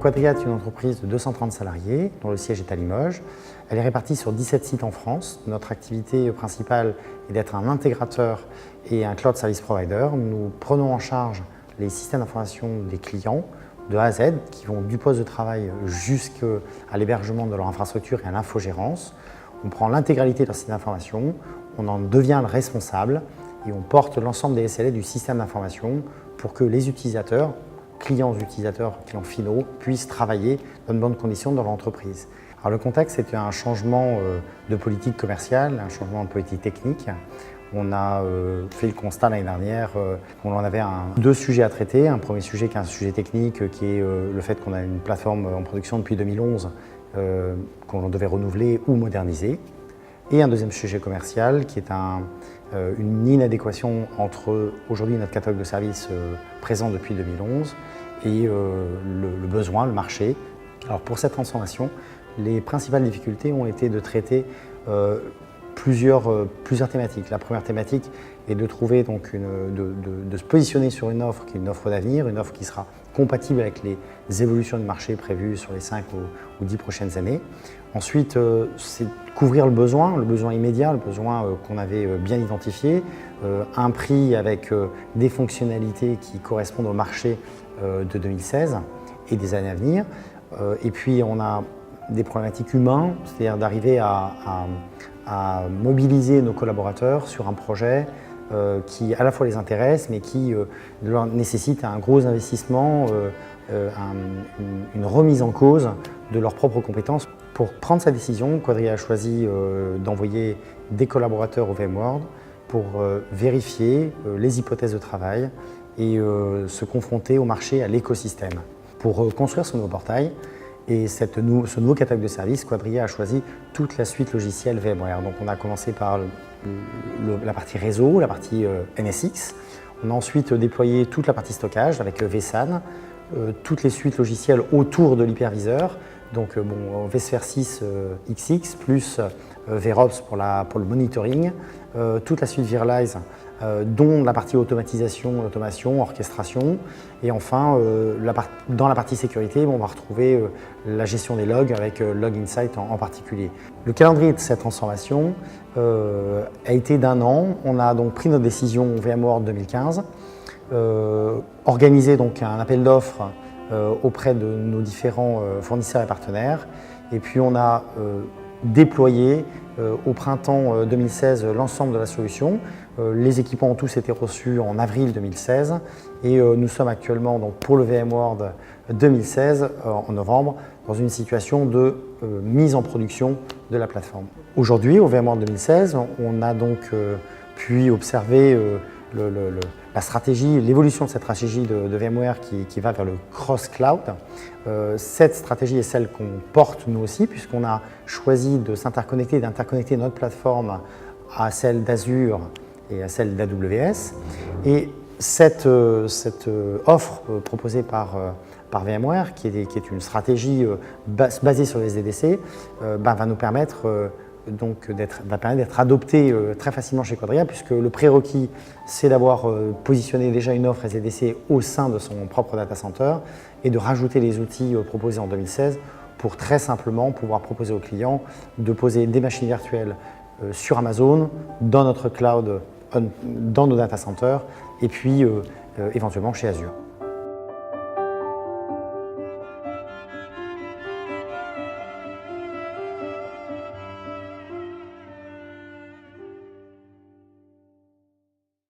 Quadria est une entreprise de 230 salariés dont le siège est à Limoges. Elle est répartie sur 17 sites en France. Notre activité principale est d'être un intégrateur et un cloud service provider. Nous prenons en charge les systèmes d'information des clients de A à Z qui vont du poste de travail jusqu'à l'hébergement de leur infrastructure et à l'infogérance. On prend l'intégralité de leur système d'information, on en devient le responsable et on porte l'ensemble des SLA du système d'information pour que les utilisateurs, clients finaux, puissent travailler dans de bonnes conditions dans l'entreprise. Alors le contexte, c'est un changement de politique commerciale, un changement de politique technique. On a fait le constat l'année dernière qu'on en avait deux sujets à traiter. Un premier sujet qui est un sujet technique, qui est le fait qu'on a une plateforme en production depuis 2011 qu'on devait renouveler ou moderniser. Et un deuxième sujet commercial qui est une inadéquation entre aujourd'hui notre catalogue de services présent depuis 2011 et le besoin, le marché. Alors pour cette transformation, les principales difficultés ont été de traiter plusieurs thématiques. La première thématique est de trouver donc de se positionner sur une offre qui est une offre d'avenir, une offre qui sera compatible avec les évolutions du marché prévues sur les 5 ou 10 prochaines années. Ensuite, c'est couvrir le besoin immédiat, le besoin qu'on avait bien identifié, un prix avec des fonctionnalités qui correspondent au marché de 2016 et des années à venir. Et puis on a des problématiques humaines, c'est-à-dire d'arriver à mobiliser nos collaborateurs sur un projet qui à la fois les intéresse, mais qui leur nécessite un gros investissement, une remise en cause de leurs propres compétences. Pour prendre sa décision, Quadria a choisi d'envoyer des collaborateurs au VMworld pour vérifier les hypothèses de travail et se confronter au marché, à l'écosystème. Pour construire ce nouveau portail et ce nouveau catalogue de services, Quadria a choisi toute la suite logicielle VMware. Donc on a commencé par la partie réseau, la partie NSX. On a ensuite déployé toute la partie stockage avec vSAN, toutes les suites logicielles autour de l'hyperviseur. Donc vSphere 6 XX plus VROPS pour le monitoring, toute la suite Virlize dont la partie automatisation, orchestration et enfin dans la partie sécurité on va retrouver la gestion des logs avec Log Insight en particulier. Le calendrier de cette transformation a été d'1 an. On a donc pris notre décision VMworld 2015, organisé donc un appel d'offres auprès de nos différents fournisseurs et partenaires. Et puis on a déployé au printemps 2016 l'ensemble de la solution. Les équipements ont tous été reçus en avril 2016 et nous sommes actuellement donc, pour le VMworld 2016 en novembre dans une situation de mise en production de la plateforme. Aujourd'hui, au VMworld 2016, on a donc pu observer la stratégie, l'évolution de cette stratégie de VMware qui va vers le cross-cloud. Cette stratégie est celle qu'on porte nous aussi, puisqu'on a choisi de s'interconnecter, d'interconnecter notre plateforme à celle d'Azure et à celle d'AWS. Et cette offre proposée par VMware, qui est une stratégie basée sur les SDDC, va nous permettre d'être adopté très facilement chez Quadria, puisque le prérequis, c'est d'avoir positionné déjà une offre SDDC au sein de son propre data center et de rajouter les outils proposés en 2016 pour très simplement pouvoir proposer aux clients de poser des machines virtuelles sur Amazon, dans notre cloud, dans nos data centers et puis éventuellement chez Azure.